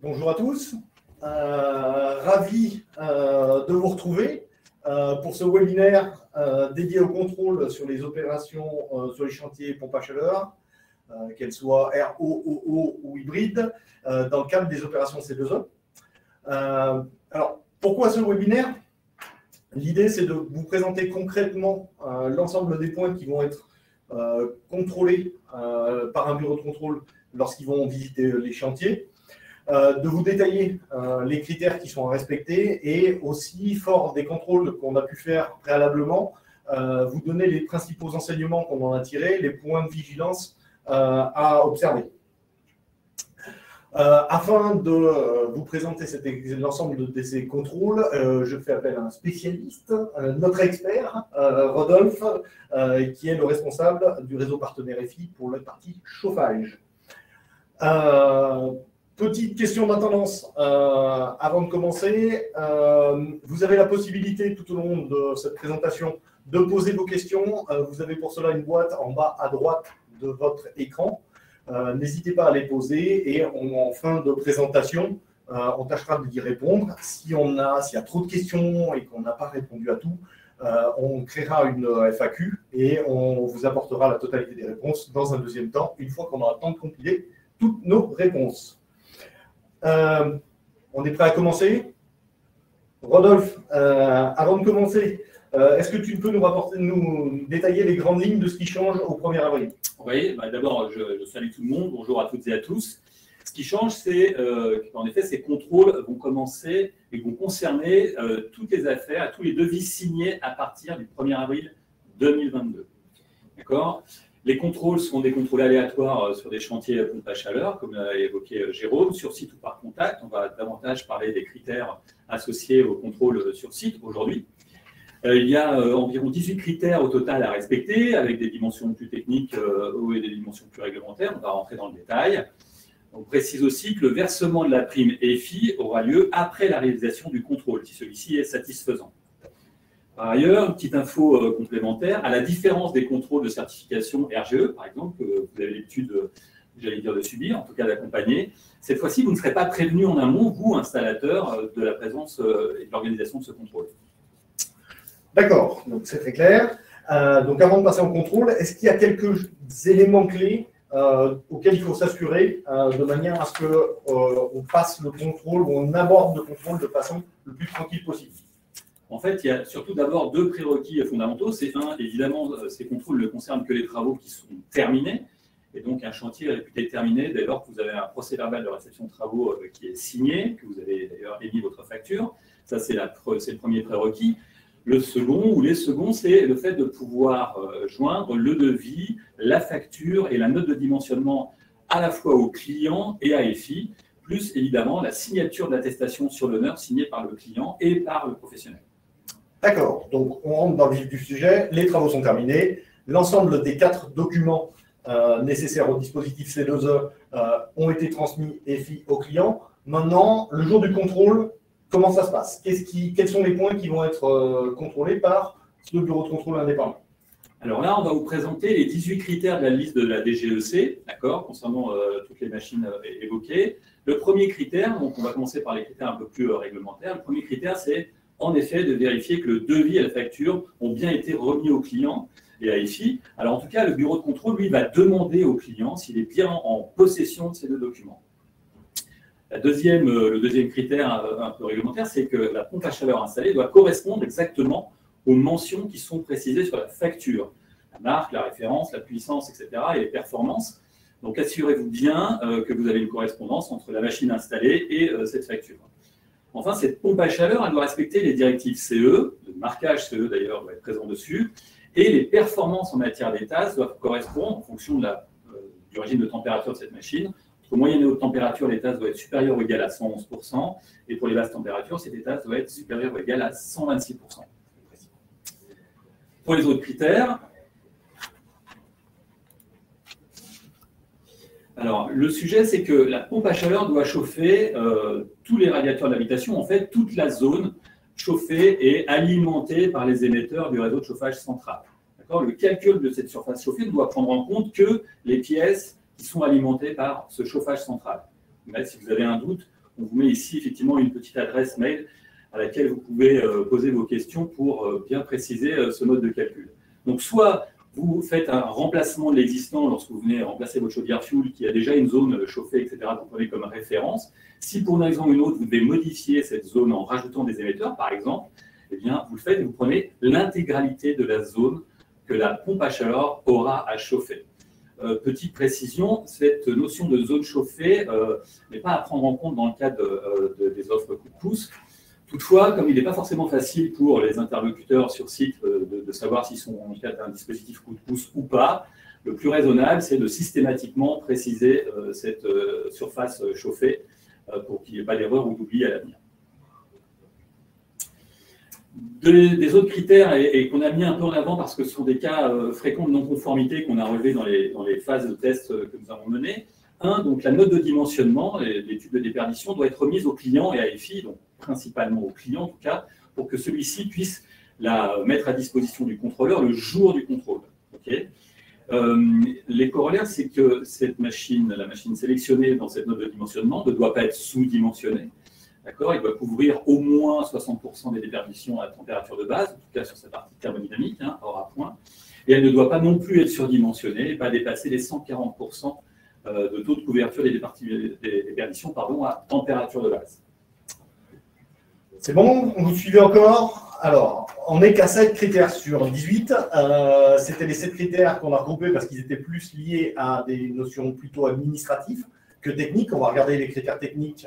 Bonjour à tous, ravi de vous retrouver pour ce webinaire dédié au contrôle sur les opérations sur les chantiers pompes à chaleur, qu'elles soient RO ou hybrides, dans le cadre des opérations C2E. Alors, pourquoi ce webinaire? L'idée, c'est de vous présenter concrètement l'ensemble des points qui vont être contrôlés par un bureau de contrôle lorsqu'ils vont visiter les chantiers, de vous détailler les critères qui sont à respecter et aussi, fort des contrôles qu'on a pu faire préalablement, vous donner les principaux enseignements qu'on en a tirés, les points de vigilance à observer. Afin de vous présenter l'ensemble de ces contrôles, je fais appel à un spécialiste, notre expert, Rodolphe, qui est le responsable du réseau partenaire EFI pour la partie chauffage. Petite question d'intendance avant de commencer. Vous avez la possibilité tout au long de cette présentation de poser vos questions. Vous avez pour cela une boîte en bas à droite de votre écran. N'hésitez pas à les poser et en fin de présentation, on tâchera d'y répondre. S'il y a trop de questions et qu'on n'a pas répondu à tout, on créera une FAQ et on vous apportera la totalité des réponses dans un deuxième temps, une fois qu'on aura le temps de compiler toutes nos réponses. On est prêt à commencer? Rodolphe, avant de commencer, est-ce que tu peux nous détailler les grandes lignes de ce qui change au 1er avril? Oui, d'abord, je salue tout le monde. Bonjour à toutes et à tous. Ce qui change, c'est qu'en effet, ces contrôles vont commencer et vont concerner toutes les affaires, tous les devis signés à partir du 1er avril 2022. D'accord? Les contrôles sont des contrôles aléatoires sur des chantiers pompes à chaleur, comme l'a évoqué Jérôme, sur site ou par contact. On va davantage parler des critères associés au contrôle sur site aujourd'hui. Il y a environ 18 critères au total à respecter, avec des dimensions plus techniques et des dimensions plus réglementaires. On va rentrer dans le détail. On précise aussi que le versement de la prime EFI aura lieu après la réalisation du contrôle, si celui-ci est satisfaisant. Par ailleurs, une petite info complémentaire, à la différence des contrôles de certification RGE, par exemple, que vous avez l'habitude, j'allais dire, de subir, en tout cas d'accompagner, cette fois-ci, vous ne serez pas prévenu en amont, vous, installateur, de la présence et de l'organisation de ce contrôle. D'accord, donc c'est très clair. Donc avant de passer en contrôle, est-ce qu'il y a quelques éléments clés auxquels il faut s'assurer de manière à ce qu'on passe le contrôle ou on aborde le contrôle de façon le plus tranquille possible? En fait, il y a surtout d'abord deux prérequis fondamentaux. C'est un, évidemment, ces contrôles ne concernent que les travaux qui sont terminés. Et donc, un chantier est réputé terminé dès lors que vous avez un procès-verbal de réception de travaux qui est signé, que vous avez d'ailleurs émis votre facture. Ça, c'est le premier prérequis. Le second, ou les seconds, c'est le fait de pouvoir joindre le devis, la facture et la note de dimensionnement à la fois au client et à EFI, plus évidemment la signature de l'attestation sur l'honneur signée par le client et par le professionnel. D'accord, donc on rentre dans le vif du sujet, les travaux sont terminés, l'ensemble des 4 documents nécessaires au dispositif C2E ont été transmis EFI au client. Maintenant, le jour du contrôle, comment ça se passe? Quels sont les points qui vont être contrôlés par le bureau de contrôle indépendant? Alors là, on va vous présenter les 18 critères de la liste de la DGEC, d'accord, concernant toutes les machines évoquées. Le premier critère, donc on va commencer par les critères un peu plus réglementaires. Le premier critère, c'est en effet de vérifier que le devis et la facture ont bien été remis au client et à EFI. Alors en tout cas, le bureau de contrôle, lui, va demander au client s'il est bien en possession de ces deux documents. Le deuxième critère un peu réglementaire, c'est que la pompe à chaleur installée doit correspondre exactement aux mentions qui sont précisées sur la facture. La marque, la référence, la puissance, etc. et les performances. Donc assurez-vous bien que vous avez une correspondance entre la machine installée et cette facture. Enfin, cette pompe à chaleur, elle doit respecter les directives CE, le marquage CE d'ailleurs doit être présent dessus, et les performances en matière d'état doivent correspondre en fonction du régime de température de cette machine. Pour moyenne et haute température, les tasses doivent être supérieures ou égales à 111%, et pour les basses températures, ces tasses doivent être supérieures ou égales à 126%. Pour les autres critères, alors le sujet, c'est que la pompe à chaleur doit chauffer tous les radiateurs de l'habitation, en fait, toute la zone chauffée et alimentée par les émetteurs du réseau de chauffage central. Le calcul de cette surface chauffée ne doit prendre en compte que les pièces qui sont alimentées par ce chauffage central. Mais si vous avez un doute, on vous met ici effectivement une petite adresse mail à laquelle vous pouvez poser vos questions pour bien préciser ce mode de calcul. Donc, soit vous faites un remplacement de l'existant lorsque vous venez remplacer votre chaudière fuel qui a déjà une zone chauffée, etc., que vous prenez comme référence. Si pour une raison ou une autre, vous devez modifier cette zone en rajoutant des émetteurs, par exemple, eh bien, vous le faites et vous prenez l'intégralité de la zone que la pompe à chaleur aura à chauffer. Petite précision, cette notion de zone chauffée n'est pas à prendre en compte dans le cadre des offres coup de pouce. Toutefois, comme il n'est pas forcément facile pour les interlocuteurs sur site de savoir s'ils sont en cas d'un dispositif coup de pouce ou pas, le plus raisonnable, c'est de systématiquement préciser cette surface chauffée pour qu'il n'y ait pas d'erreur ou d'oubli à l'avenir. Des autres critères et qu'on a mis un peu en avant parce que ce sont des cas fréquents de non-conformité qu'on a relevés dans les phases de test que nous avons menées. Donc la note de dimensionnement, l'étude de déperdition, doit être remise au client et à EFI, donc principalement au client en tout cas, pour que celui-ci puisse la mettre à disposition du contrôleur le jour du contrôle. Okay. Les corollaires, c'est que cette machine, la machine sélectionnée dans cette note de dimensionnement, ne doit pas être sous-dimensionnée. D'accord, il doit couvrir au moins 60% des déperditions à température de base, en tout cas sur sa partie thermodynamique, hors à point. Et elle ne doit pas non plus être surdimensionnée, pas dépasser les 140% de taux de couverture des déperditions à température de base. C'est bon, vous suivez encore? Alors, on n'est qu'à 7 critères sur 18. C'était les 7 critères qu'on a regroupés parce qu'ils étaient plus liés à des notions plutôt administratives que techniques. On va regarder les critères techniques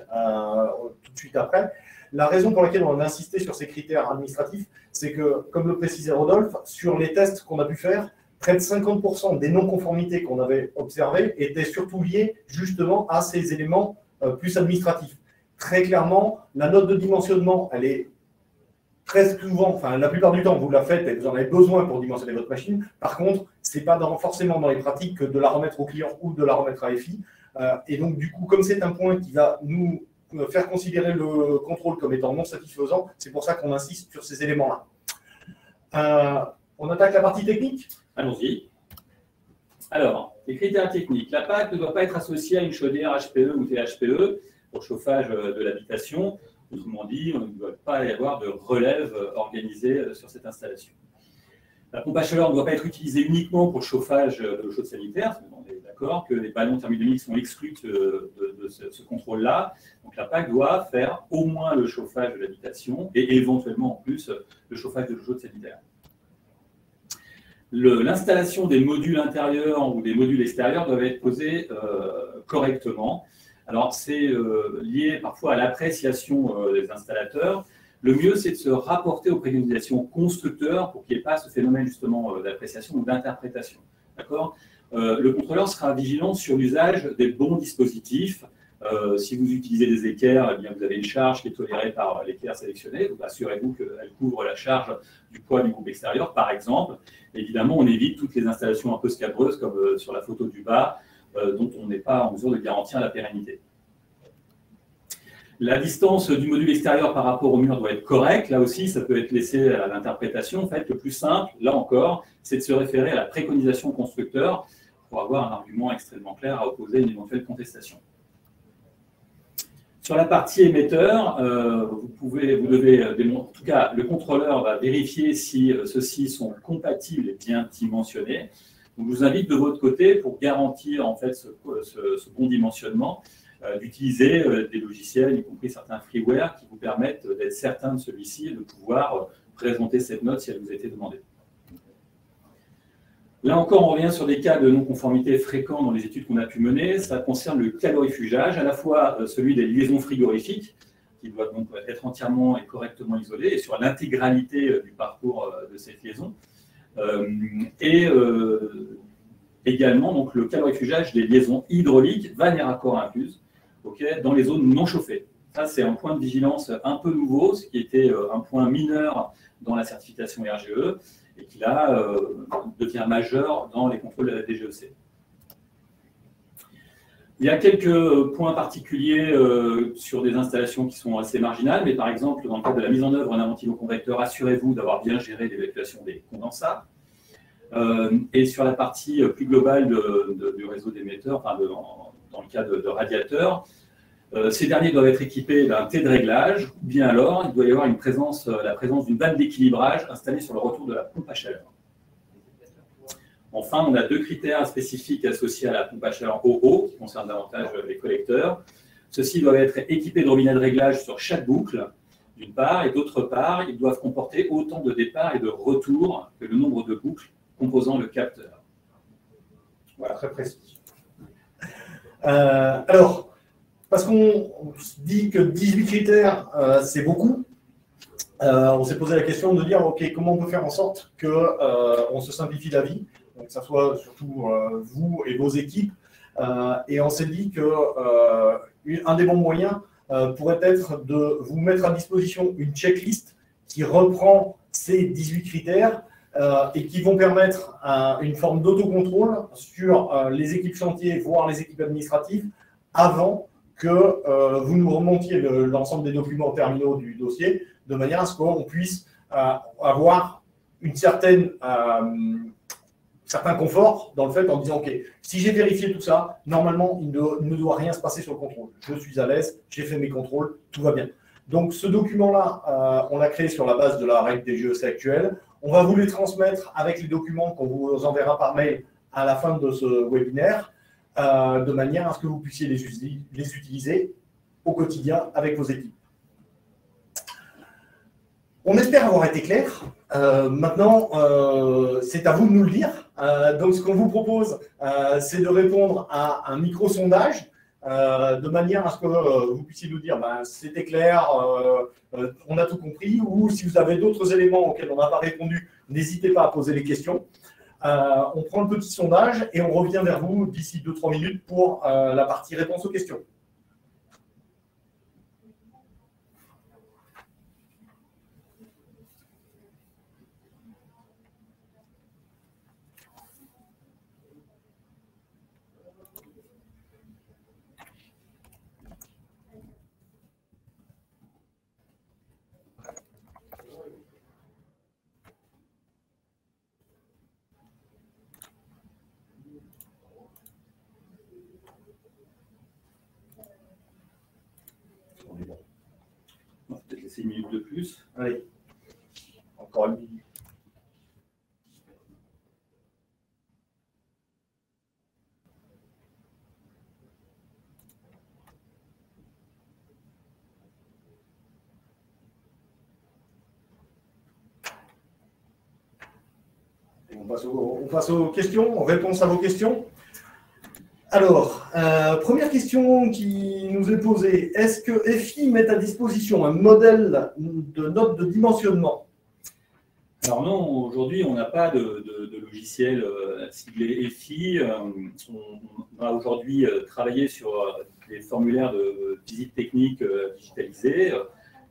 tout de suite après. La raison pour laquelle on a insisté sur ces critères administratifs, c'est que, comme le précisait Rodolphe, sur les tests qu'on a pu faire, près de 50% des non-conformités qu'on avait observées étaient surtout liées justement à ces éléments plus administratifs. Très clairement, la note de dimensionnement, elle est très souvent, enfin la plupart du temps, vous la faites et vous en avez besoin pour dimensionner votre machine. Par contre, ce n'est pas forcément dans les pratiques que de la remettre au client ou de la remettre à EFI. Et donc, du coup, comme c'est un point qui va nous faire considérer le contrôle comme étant non satisfaisant, c'est pour ça qu'on insiste sur ces éléments-là. On attaque la partie technique? Allons-y. Alors, les critères techniques. La PAC ne doit pas être associée à une chaudière HPE ou THPE pour chauffage de l'habitation. Autrement dit, il ne doit pas y avoir de relève organisée sur cette installation. La pompe à chaleur ne doit pas être utilisée uniquement pour le chauffage de l'eau chaude sanitaire. On est d'accord que les ballons thermodynamiques sont exclus de ce contrôle-là. Donc la PAC doit faire au moins le chauffage de l'habitation et éventuellement en plus le chauffage de l'eau chaude sanitaire. L'installation des modules intérieurs ou des modules extérieurs doivent être posés correctement. Alors, c'est lié parfois à l'appréciation des installateurs. Le mieux, c'est de se rapporter aux préconisations constructeurs pour qu'il n'y ait pas ce phénomène justement d'appréciation ou d'interprétation. D'accord ? Le contrôleur sera vigilant sur l'usage des bons dispositifs. Si vous utilisez des équerres, eh bien, vous avez une charge qui est tolérée par l'équerre sélectionnée. Donc, assurez-vous qu'elle couvre la charge du poids du groupe extérieur, par exemple. Évidemment, on évite toutes les installations un peu scabreuses, comme sur la photo du bas, dont on n'est pas en mesure de garantir la pérennité. La distance du module extérieur par rapport au mur doit être correcte. Là aussi, ça peut être laissé à l'interprétation. En fait, le plus simple, là encore, c'est de se référer à la préconisation constructeur pour avoir un argument extrêmement clair à opposer à une éventuelle contestation. Sur la partie émetteur, vous devez démontrer, en tout cas, le contrôleur va vérifier si ceux-ci sont compatibles et bien dimensionnés. Donc, je vous invite de votre côté, pour garantir en fait ce bon dimensionnement, d'utiliser des logiciels, y compris certains freeware, qui vous permettent d'être certain de celui-ci et de pouvoir présenter cette note si elle vous a été demandée. Là encore, on revient sur des cas de non-conformité fréquents dans les études qu'on a pu mener. Ça concerne le calorifugage, à la fois celui des liaisons frigorifiques, qui doivent donc être entièrement et correctement isolées, et sur l'intégralité du parcours de cette liaison. Également donc, le calorifugage des liaisons hydrauliques, vannes et raccords incluses, dans les zones non chauffées. Ça, c'est un point de vigilance un peu nouveau, ce qui était un point mineur dans la certification RGE, et qui là devient majeur dans les contrôles de la DGEC. Il y a quelques points particuliers sur des installations qui sont assez marginales, mais par exemple, dans le cadre de la mise en œuvre d'un ventiloconvecteur, assurez-vous d'avoir bien géré l'évacuation des condensats. Et sur la partie plus globale du réseau d'émetteurs, enfin dans le cas de radiateurs, Ces derniers doivent être équipés d'un T de réglage, ou bien alors il doit y avoir la présence d'une vanne d'équilibrage installée sur le retour de la pompe à chaleur. Enfin, on a 2 critères spécifiques associés à la pompe à chaleur OO, qui concernent davantage les collecteurs. Ceux-ci doivent être équipés de robinets de réglage sur chaque boucle, d'une part, et d'autre part, ils doivent comporter autant de départ et de retour que le nombre de boucles composant le capteur. Voilà, très précis. Alors, parce qu'on dit que 18 critères, c'est beaucoup, on s'est posé la question de dire, OK, comment on peut faire en sorte qu'on se simplifie la vie, donc que ça soit surtout vous et vos équipes, et on s'est dit qu'un des bons moyens pourrait être de vous mettre à disposition une checklist qui reprend ces 18 critères et qui vont permettre une forme d'autocontrôle sur les équipes chantiers, voire les équipes administratives, avant que vous nous remontiez l'ensemble des documents terminaux du dossier, de manière à ce qu'on puisse avoir une certain confort dans le fait en disant, OK, si j'ai vérifié tout ça, normalement, il ne doit rien se passer sur le contrôle. Je suis à l'aise, j'ai fait mes contrôles, tout va bien. Donc, ce document-là, on l'a créé sur la base de la règle des GEC actuelle. On va vous les transmettre avec les documents qu'on vous enverra par mail à la fin de ce webinaire, de manière à ce que vous puissiez les utiliser au quotidien avec vos équipes. On espère avoir été clair. Maintenant, c'est à vous de nous le dire. Donc, ce qu'on vous propose, c'est de répondre à un micro-sondage de manière à ce que vous puissiez nous dire c'était clair, on a tout compris, ou si vous avez d'autres éléments auxquels on n'a pas répondu, n'hésitez pas à poser les questions. On prend le petit sondage et on revient vers vous d'ici 2-3 minutes pour la partie réponse aux questions. On va peut-être laisser une minute de plus. Allez, encore une minute. On passe aux questions, en réponse à vos questions. Alors, première question qui nous est posée. Est-ce que FI met à disposition un modèle de note de dimensionnement? Alors non, aujourd'hui, on n'a pas de logiciel ciblé FI. On va aujourd'hui travailler sur des formulaires de visite technique digitalisés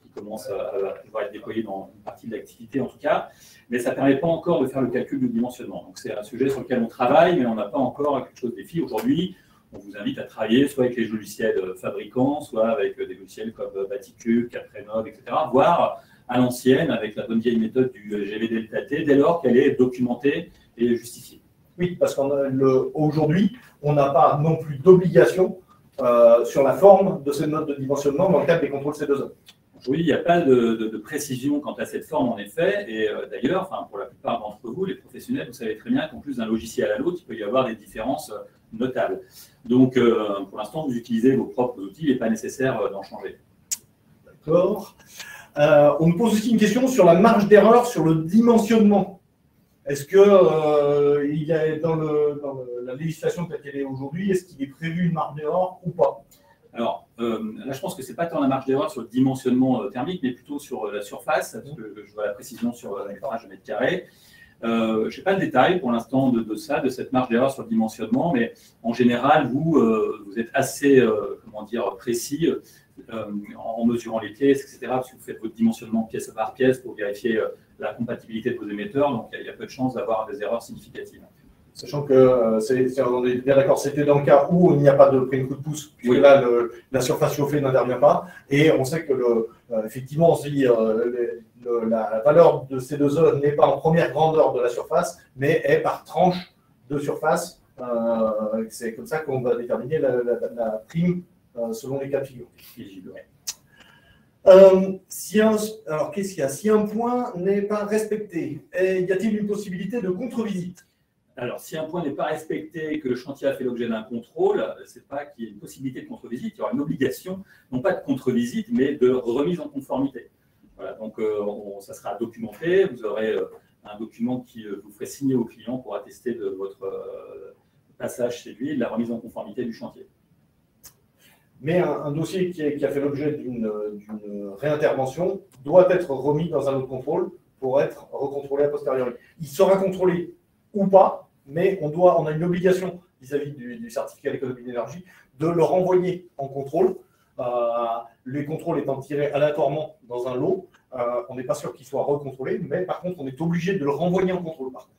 qui commencent à pouvoir être déployés dans une partie de l'activité en tout cas, mais ça ne permet pas encore de faire le calcul du dimensionnement. Donc c'est un sujet sur lequel on travaille, mais on n'a pas encore quelque chose d'FI. Aujourd'hui, on vous invite à travailler soit avec les logiciels fabricants, soit avec des logiciels comme Baticube, Caprenov, etc., voire à l'ancienne, avec la bonne vieille méthode du GV-Delta-T, dès lors qu'elle est documentée et justifiée. Oui, parce qu'aujourd'hui, on n'a pas non plus d'obligation sur la forme de cette note de dimensionnement dans le cadre des contrôles C2E. Aujourd'hui, il n'y a pas de précision quant à cette forme, en effet, et d'ailleurs, pour la plupart d'entre vous, les professionnels, vous savez très bien qu'en plus d'un logiciel à l'autre, il peut y avoir des différences notables. Donc, pour l'instant, vous utilisez vos propres outils, il n'est pas nécessaire d'en changer. D'accord. On me pose aussi une question sur la marge d'erreur sur le dimensionnement. Est-ce que il y a dans la législation telle qu'elle est aujourd'hui, est-ce qu'il est prévu une marge d'erreur ou pas? Alors, là, je pense que ce n'est pas tant la marge d'erreur sur le dimensionnement thermique, mais plutôt sur la surface, parce que je vois la précision sur le métrage de mètre carré. Je n'ai pas le détail pour l'instant de cette marge d'erreur sur le dimensionnement, mais en général, vous êtes assez précis en mesurant les pièces, etc., parce que vous faites votre dimensionnement pièce par pièce pour vérifier la compatibilité de vos émetteurs, donc il y a peu de chances d'avoir des erreurs significatives. Sachant que, on est bien d'accord, c'était dans le cas où il n'y a pas de prime coup de pouce, puisque là, la surface chauffée n'intervient pas, et on sait que, effectivement, si la valeur de C2E n'est pas en première grandeur de la surface, mais est par tranche de surface, c'est comme ça qu'on va déterminer la prime selon les cas de figure. Ouais. Alors, qu'est-ce qu'il y a? Si un point n'est pas respecté, y a-t-il une possibilité de contre-visite? Alors, si un point n'est pas respecté et que le chantier a fait l'objet d'un contrôle, ce n'est pas qu'il y ait une possibilité de contre-visite, il y aura une obligation, non pas de contre-visite, mais de remise en conformité. Voilà, donc, ça sera documenté, vous aurez un document qui vous ferait signer au client pour attester de votre passage chez lui et de la remise en conformité du chantier. Mais un dossier qui a fait l'objet d'une réintervention doit être remis dans un autre contrôle pour être recontrôlé a posteriori. Il sera contrôlé ou pas, mais on a une obligation vis-à-vis du certificat d'économie d'énergie de le renvoyer en contrôle. Les contrôles étant tirés aléatoirement dans un lot, on n'est pas sûr qu'il soit recontrôlé, mais par contre, on est obligé de le renvoyer en contrôle. Par contre.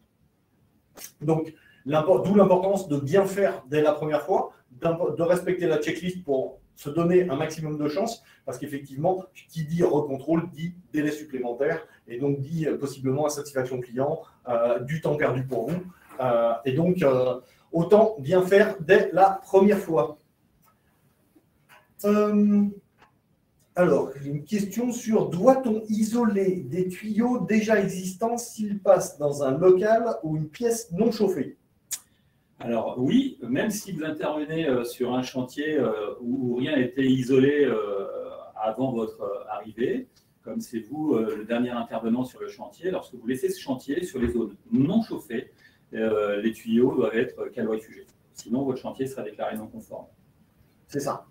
Donc, d'où l'importance de bien faire dès la première fois, de respecter la checklist pour se donner un maximum de chance, parce qu'effectivement, qui dit recontrôle dit délai supplémentaire, et donc dit possiblement insatisfaction client, du temps perdu pour vous. Et donc, autant bien faire dès la première fois. Alors, une question sur doit-on isoler des tuyaux déjà existants s'ils passent dans un local ou une pièce non chauffée? Alors oui, même si vous intervenez sur un chantier où rien n'était isolé avant votre arrivée, comme c'est vous le dernier intervenant sur le chantier, lorsque vous laissez ce chantier sur les zones non chauffées, les tuyaux doivent être calorifugés. Sinon, votre chantier sera déclaré non conforme. C'est ça.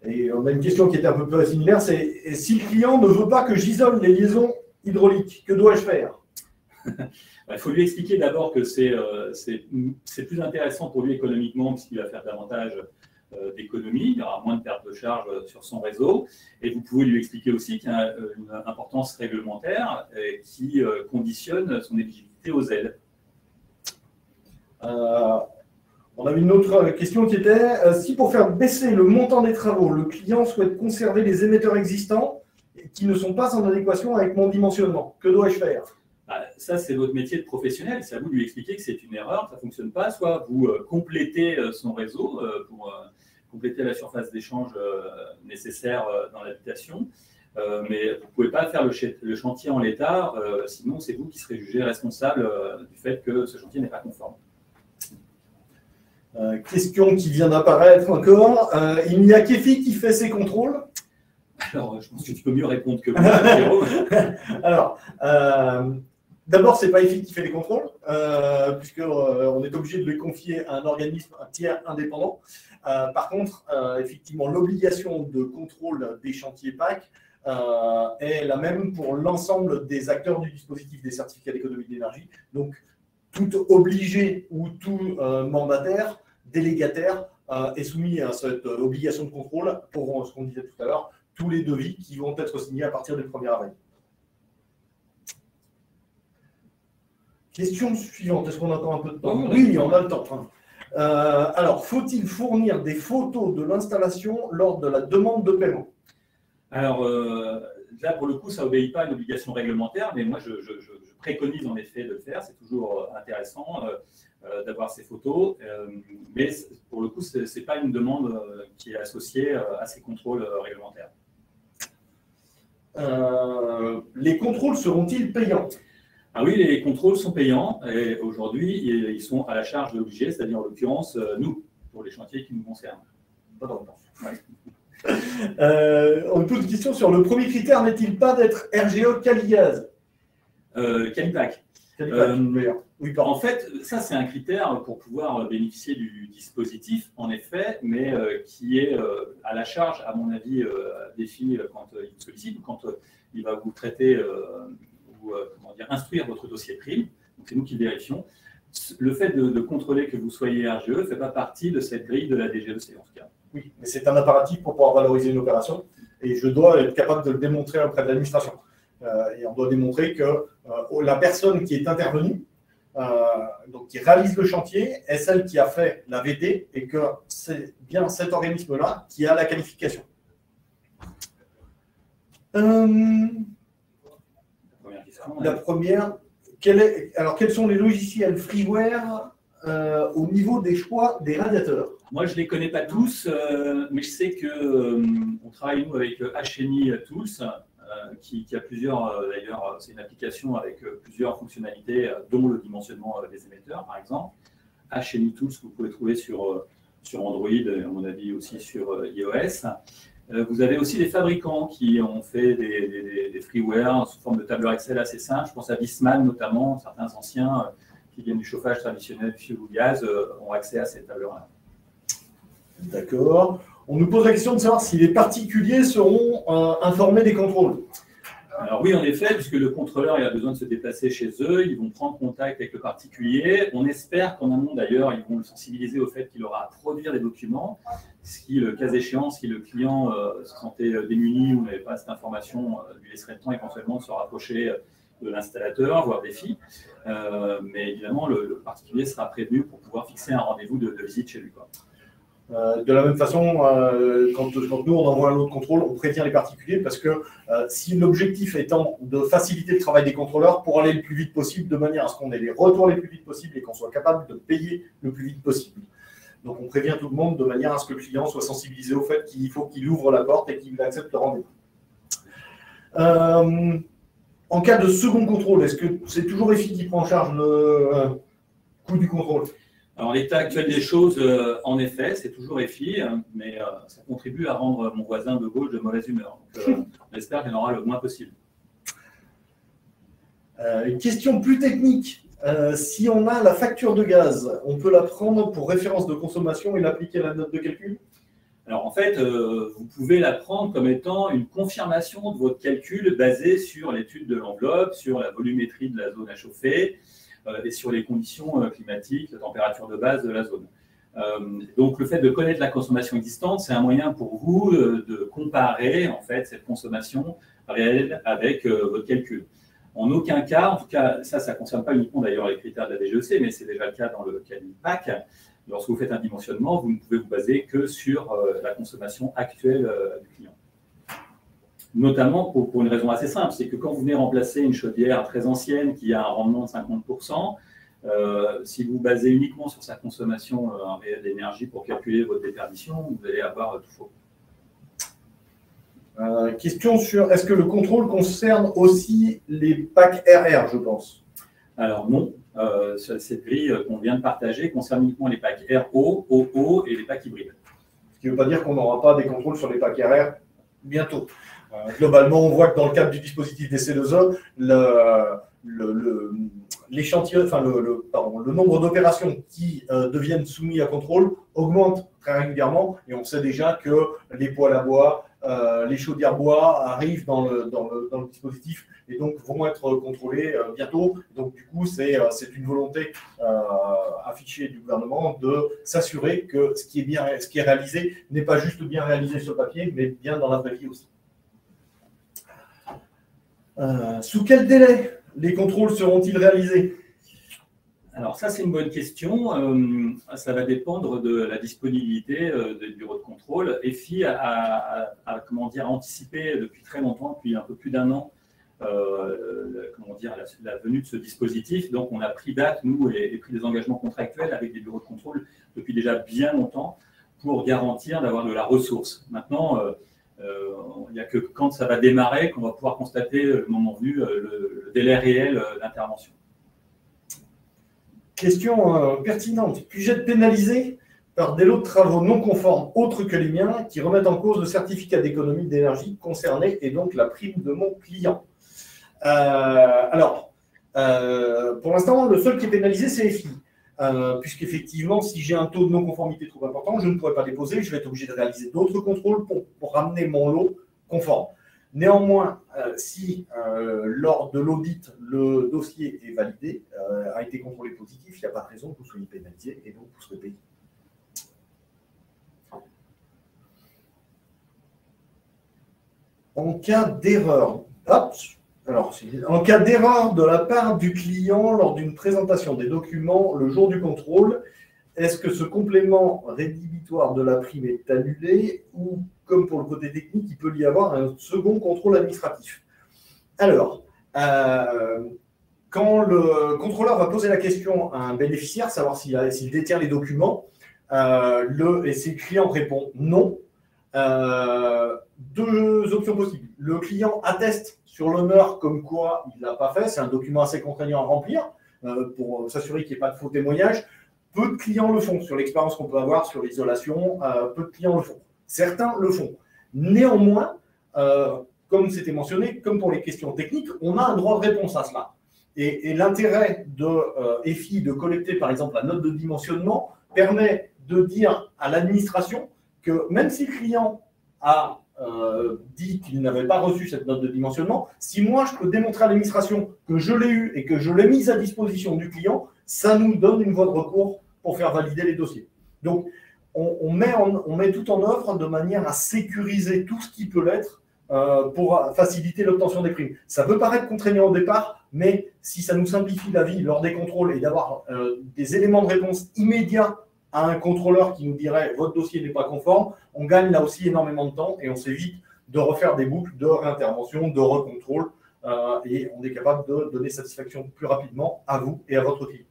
Et on a une question qui était un peu similaire, c'est si le client ne veut pas que j'isole les liaisons hydrauliques, que dois-je faire? Il faut lui expliquer d'abord que c'est plus intéressant pour lui économiquement puisqu'il va faire davantage d'économies, il y aura moins de perte de charge sur son réseau. Et vous pouvez lui expliquer aussi qu'il y a une importance réglementaire qui conditionne son éligibilité aux aides. On avait une autre question qui était si pour faire baisser le montant des travaux, le client souhaite conserver les émetteurs existants qui ne sont pas en adéquation avec mon dimensionnement, que dois-je faire? Ça, c'est votre métier de professionnel. C'est à vous de lui expliquer que c'est une erreur, que ça ne fonctionne pas. Soit vous complétez son réseau pour compléter la surface d'échange nécessaire dans l'habitation, mais vous ne pouvez pas faire le chantier en l'état, sinon c'est vous qui serez jugé responsable du fait que ce chantier n'est pas conforme. Question qui vient d'apparaître encore. Il n'y a qu'EFI qui fait ces contrôles? Alors, je pense que tu peux mieux répondre que moi, Jérôme. Alors, d'abord, ce n'est pas EFI qui fait les contrôles, puisqu'on est obligé de les confier à un organisme, un tiers indépendant. Par contre, effectivement, l'obligation de contrôle des chantiers PAC est la même pour l'ensemble des acteurs du dispositif des certificats d'économie d'énergie. Donc, tout obligé ou tout mandataire, délégataire, est soumis à cette obligation de contrôle pour ce qu'on disait tout à l'heure, tous les devis qui vont être signés à partir du 1er avril. Question suivante, est-ce qu'on a encore un peu de temps? Oui, on a le temps. Alors, faut-il fournir des photos de l'installation lors de la demande de paiement? Alors, là, pour le coup, ça n'obéit pas à une obligation réglementaire, mais moi, je préconise en effet de le faire. C'est toujours intéressant d'avoir ces photos, mais pour le coup, ce n'est pas une demande qui est associée à ces contrôles réglementaires. Les contrôles seront-ils payants? Ah oui, les contrôles sont payants et aujourd'hui, ils sont à la charge de l'obligé, c'est-à-dire en l'occurrence, nous, pour les chantiers qui nous concernent. On pose une question sur le premier critère, n'est-il pas d'être RGE Caligaz? Calipac. Oui, en fait, ça, c'est un critère pour pouvoir bénéficier du dispositif, en effet, mais qui est à la charge, à mon avis, des filles quand il vous sollicite ou quand il va vous traiter ou instruire votre dossier prime. Donc, c'est nous qui vérifions. Le fait de contrôler que vous soyez RGE ne fait pas partie de cette grille de la DGEC, en tout cas. Oui, mais c'est un impératif pour pouvoir valoriser une opération et je dois être capable de le démontrer auprès de l'administration. Et on doit démontrer que la personne qui est intervenue, donc qui réalise le chantier, est celle qui a fait la VT et que c'est bien cet organisme-là qui a la qualification. La première, quels sont les logiciels freeware au niveau des choix des radiateurs? Moi, je ne les connais pas tous, mais je sais qu'on travaille, nous, avec HNI Tools, qui a plusieurs, d'ailleurs, c'est une application avec plusieurs fonctionnalités, dont le dimensionnement des émetteurs, par exemple. HNI Tools, que vous pouvez trouver sur Android, et à mon avis aussi sur iOS. Vous avez aussi des fabricants qui ont fait des freeware sous forme de tableur Excel assez simple. Je pense à Viessmann notamment, certains anciens qui viennent du chauffage traditionnel, fioul ou gaz, ont accès à ces tableurs-là. D'accord. On nous pose la question de savoir si les particuliers seront informés des contrôles. Alors oui, en effet, puisque le contrôleur il a besoin de se déplacer chez eux, ils vont prendre contact avec le particulier. On espère qu'en amont, d'ailleurs, ils vont le sensibiliser au fait qu'il aura à produire des documents, ce qui, le cas échéant, si le client se sentait démuni ou n'avait pas cette information, lui laisserait le temps éventuellement de se rapprocher de l'installateur, voire des filles. Mais évidemment, le particulier sera prévenu pour pouvoir fixer un rendez-vous de visite chez lui, quoi. De la même façon, quand nous on envoie un lot de contrôle, on prévient les particuliers parce que si l'objectif étant de faciliter le travail des contrôleurs pour aller le plus vite possible, de manière à ce qu'on ait les retours les plus vite possible et qu'on soit capable de payer le plus vite possible. Donc on prévient tout le monde de manière à ce que le client soit sensibilisé au fait qu'il faut qu'il ouvre la porte et qu'il accepte le rendez-vous. En cas de second contrôle, est-ce que c'est toujours EFI qui prend en charge le coût du contrôle? Alors, l'état actuel des choses, en effet, c'est toujours EFI, mais ça contribue à rendre mon voisin de gauche de mauvaise humeur. Donc, on espère qu'il y en aura le moins possible. Une question plus technique. Si on a la facture de gaz, on peut la prendre pour référence de consommation et l'appliquer à la note de calcul? Alors, en fait, vous pouvez la prendre comme étant une confirmation de votre calcul basée sur l'étude de l'enveloppe, sur la volumétrie de la zone à chauffer, et sur les conditions climatiques, la température de base de la zone. Donc, le fait de connaître la consommation existante, c'est un moyen pour vous de comparer en fait cette consommation réelle avec votre calcul. En aucun cas, en tout cas, ça ne concerne pas uniquement d'ailleurs les critères de la DGEC, mais c'est déjà le cas dans le cas du PAC. Lorsque vous faites un dimensionnement, vous ne pouvez vous baser que sur la consommation actuelle du client. Notamment pour une raison assez simple, c'est que quand vous venez remplacer une chaudière très ancienne qui a un rendement de 50%, si vous basez uniquement sur sa consommation réelle d'énergie pour calculer votre déperdition, vous allez avoir tout faux. Question sur est-ce que le contrôle concerne aussi les packs RR, je pense? Alors non, cette grille qu'on vient de partager concerne uniquement les packs RO, OO et les packs hybrides. Ce qui ne veut pas dire qu'on n'aura pas des contrôles sur les packs RR bientôt. Globalement, on voit que dans le cadre du dispositif des C2E, l'échantillon, enfin le nombre d'opérations qui deviennent soumises à contrôle augmente très régulièrement et on sait déjà que les poêles à bois, les chaudières bois arrivent dans le dispositif et donc vont être contrôlés bientôt. Donc du coup, c'est une volonté affichée du gouvernement de s'assurer que ce qui est réalisé n'est pas juste bien réalisé sur le papier, mais bien dans la vraie vie aussi. Sous quel délai les contrôles seront-ils réalisés? Alors ça, c'est une bonne question. Ça va dépendre de la disponibilité des bureaux de contrôle. EFI a anticipé depuis très longtemps, depuis un peu plus d'un an, la venue de ce dispositif. Donc on a pris date, nous, et pris des engagements contractuels avec des bureaux de contrôle depuis déjà bien longtemps pour garantir d'avoir de la ressource. Maintenant, il n'y a que quand ça va démarrer qu'on va pouvoir constater, le moment venu, le délai réel d'intervention. Question pertinente. Puis-je être pénalisé par des lots de travaux non conformes autres que les miens qui remettent en cause le certificat d'économie d'énergie concerné et donc la prime de mon client? Pour l'instant, le seul qui est pénalisé, c'est EFI. Puisqu'effectivement, si j'ai un taux de non-conformité trop important, je ne pourrai pas déposer, je vais être obligé de réaliser d'autres contrôles pour ramener mon lot conforme. Néanmoins, si lors de l'audit, le dossier est validé, a été contrôlé positif, il n'y a pas de raison que vous soyez pénalisé et donc vous serez payé. En cas d'erreur, en cas d'erreur de la part du client lors d'une présentation des documents le jour du contrôle, est-ce que ce complément rédhibitoire de la prime est annulé ou, comme pour le côté technique, il peut y avoir un second contrôle administratif? Alors, quand le contrôleur va poser la question à un bénéficiaire, savoir s'il détient les documents, et si le client répond non, deux options possibles. Le client atteste sur l'honneur comme quoi il ne l'a pas fait, c'est un document assez contraignant à remplir pour s'assurer qu'il n'y ait pas de faux témoignages. Peu de clients le font, sur l'expérience qu'on peut avoir sur l'isolation, peu de clients le font. Certains le font. Néanmoins, comme c'était mentionné, comme pour les questions techniques, on a un droit de réponse à cela. Et l'intérêt de EFI de collecter, par exemple, la note de dimensionnement permet de dire à l'administration que même si le client a dit qu'il n'avait pas reçu cette note de dimensionnement, si moi je peux démontrer à l'administration que je l'ai eu et que je l'ai mise à disposition du client, ça nous donne une voie de recours pour faire valider les dossiers. Donc, on met tout en œuvre de manière à sécuriser tout ce qui peut l'être pour faciliter l'obtention des primes. Ça peut paraître contraignant au départ, mais si ça nous simplifie la vie lors des contrôles et d'avoir des éléments de réponse immédiats à un contrôleur qui nous dirait « votre dossier n'est pas conforme », on gagne là aussi énormément de temps et on s'évite de refaire des boucles de réintervention, de recontrôle et on est capable de donner satisfaction plus rapidement à vous et à votre client.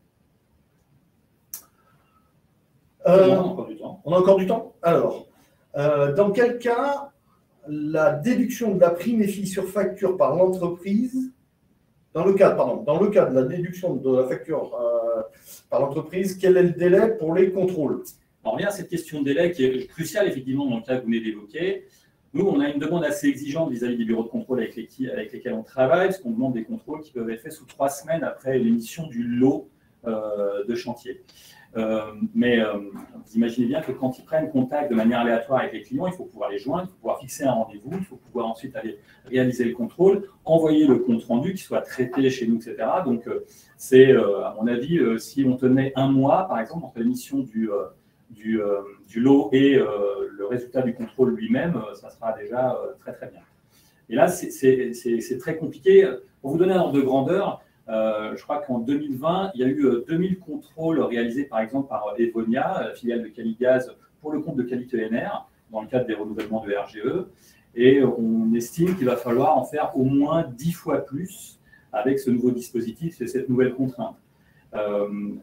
On a encore du temps. On a encore du temps. Alors, dans quel cas la déduction de la prime EFI sur facture par l'entreprise, dans le cas de la déduction de la facture par l'entreprise, quel est le délai pour les contrôles? On revient à cette question de délai qui est cruciale effectivement dans le cas que vous venez d'évoquer. Nous, on a une demande assez exigeante vis-à-vis des bureaux de contrôle avec lesquels on travaille, parce qu'on demande des contrôles qui peuvent être faits sous 3 semaines après l'émission du lot de chantier. Mais vous imaginez bien que quand ils prennent contact de manière aléatoire avec les clients, il faut pouvoir les joindre, il faut pouvoir fixer un rendez-vous, il faut pouvoir ensuite aller réaliser le contrôle, envoyer le compte-rendu qui soit traité chez nous, etc. Donc, c'est, à mon avis, si on tenait un mois, par exemple, entre l'émission du lot et le résultat du contrôle lui-même, ça sera déjà très, très bien. Et là, c'est très compliqué. Pour vous donner un ordre de grandeur, je crois qu'en 2020, il y a eu 2000 contrôles réalisés par exemple par Evonia, filiale de Caligaz, pour le compte de Qualité NR, dans le cadre des renouvellements de RGE. Et on estime qu'il va falloir en faire au moins 10 fois plus avec ce nouveau dispositif et cette nouvelle contrainte.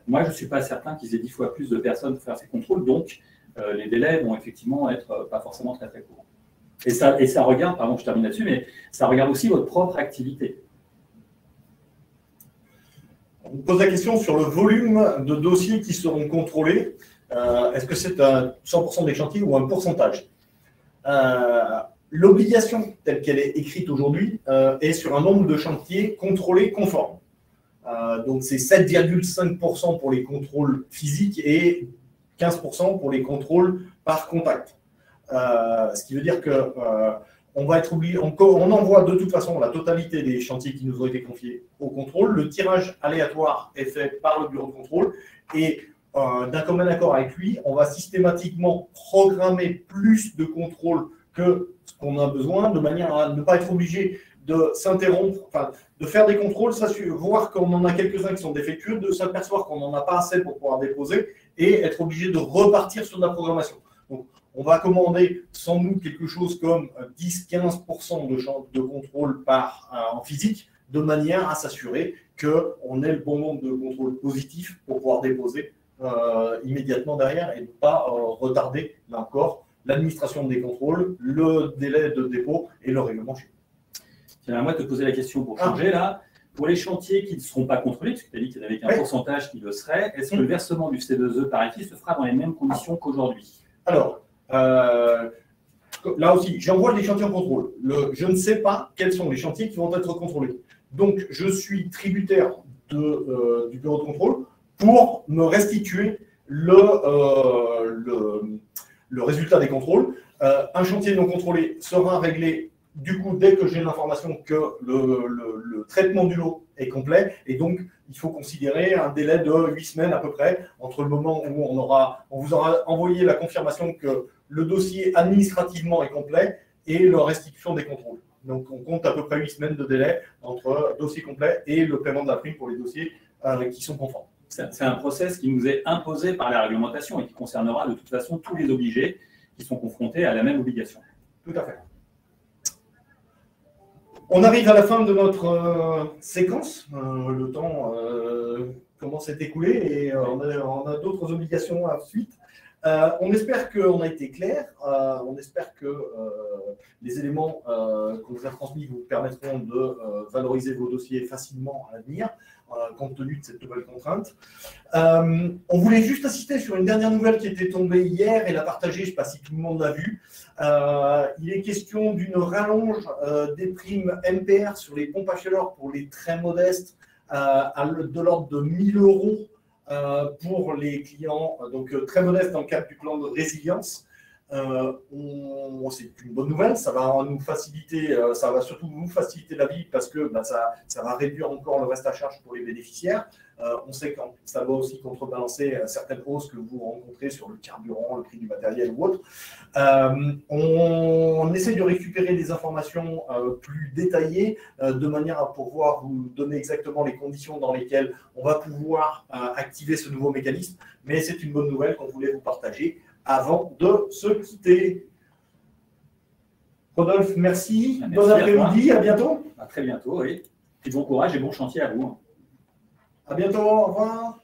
Moi, je ne suis pas certain qu'ils aient 10 fois plus de personnes pour faire ces contrôles, donc les délais vont effectivement être pas forcément très très courts. Et ça regarde, pardon, je termine là-dessus, mais ça regarde aussi votre propre activité. On pose la question sur le volume de dossiers qui seront contrôlés. Est-ce que c'est un 100% des chantiers ou un pourcentage? L'obligation telle qu'elle est écrite aujourd'hui est sur un nombre de chantiers contrôlés conformes. Donc c'est 7,5% pour les contrôles physiques et 15% pour les contrôles par contact. Ce qui veut dire que on va être obligé, on envoie de toute façon la totalité des chantiers qui nous ont été confiés au contrôle. Le tirage aléatoire est fait par le bureau de contrôle et d'un commun accord avec lui, on va systématiquement programmer plus de contrôles que ce qu'on a besoin, de manière à ne pas être obligé de s'interrompre, enfin, de faire des contrôles, voir qu'on en a quelques-uns qui sont défectueux, de s'apercevoir qu'on n'en a pas assez pour pouvoir déposer et être obligé de repartir sur de la programmation. Donc, on va commander sans doute quelque chose comme 10-15% de contrôle en physique, de manière à s'assurer qu'on ait le bon nombre de contrôles positifs pour pouvoir déposer immédiatement derrière et ne pas retarder, là encore, l'administration des contrôles, le délai de dépôt et le règlement chez nous. Tiens, à moi de te poser la question pour changer là. Pour les chantiers qui ne seront pas contrôlés, parce que tu as dit qu'il n'y avait qu'un pourcentage qui le serait, est-ce que le versement du C2E par EFI se fera dans les mêmes conditions qu'aujourd'hui? Alors, là aussi, j'envoie des chantiers en contrôle. Je ne sais pas quels sont les chantiers qui vont être contrôlés. Donc, je suis tributaire du bureau de contrôle pour me restituer le résultat des contrôles. Un chantier non contrôlé sera réglé du coup dès que j'ai l'information que le traitement du lot est complet. Et donc, il faut considérer un délai de 8 semaines à peu près entre le moment où on vous aura envoyé la confirmation que le dossier administrativement est complet et la restitution des contrôles. Donc, on compte à peu près 8 semaines de délai entre le dossier complet et le paiement de la prime pour les dossiers qui sont conformes. C'est un process qui nous est imposé par la réglementation et qui concernera de toute façon tous les obligés qui sont confrontés à la même obligation. Tout à fait. On arrive à la fin de notre séquence. Le temps commence à s'écouler et on a d'autres obligations à suite. On espère qu'on a été clair. On espère que les éléments qu'on vous a transmis vous permettront de valoriser vos dossiers facilement à l'avenir, compte tenu de cette nouvelle contrainte. On voulait juste insister sur une dernière nouvelle qui était tombée hier et la partager, je ne sais pas si tout le monde l'a vu. Il est question d'une rallonge des primes MPR sur les pompes à chaleur pour les très modestes de l'ordre de 1 000 € pour les clients donc très modestes dans le cadre du plan de résilience. C'est une bonne nouvelle, ça va nous faciliter, ça va surtout nous faciliter la vie parce que ça va réduire encore le reste à charge pour les bénéficiaires. On sait que ça va aussi contrebalancer certaines hausses que vous rencontrez sur le carburant, le prix du matériel ou autre. On essaie de récupérer des informations plus détaillées de manière à pouvoir vous donner exactement les conditions dans lesquelles on va pouvoir activer ce nouveau mécanisme. Mais c'est une bonne nouvelle qu'on voulait vous partager avant de se quitter. Rodolphe, merci. Bon après-midi, à bientôt. À très bientôt, oui. Et bon courage et bon chantier à vous. À bientôt, au revoir.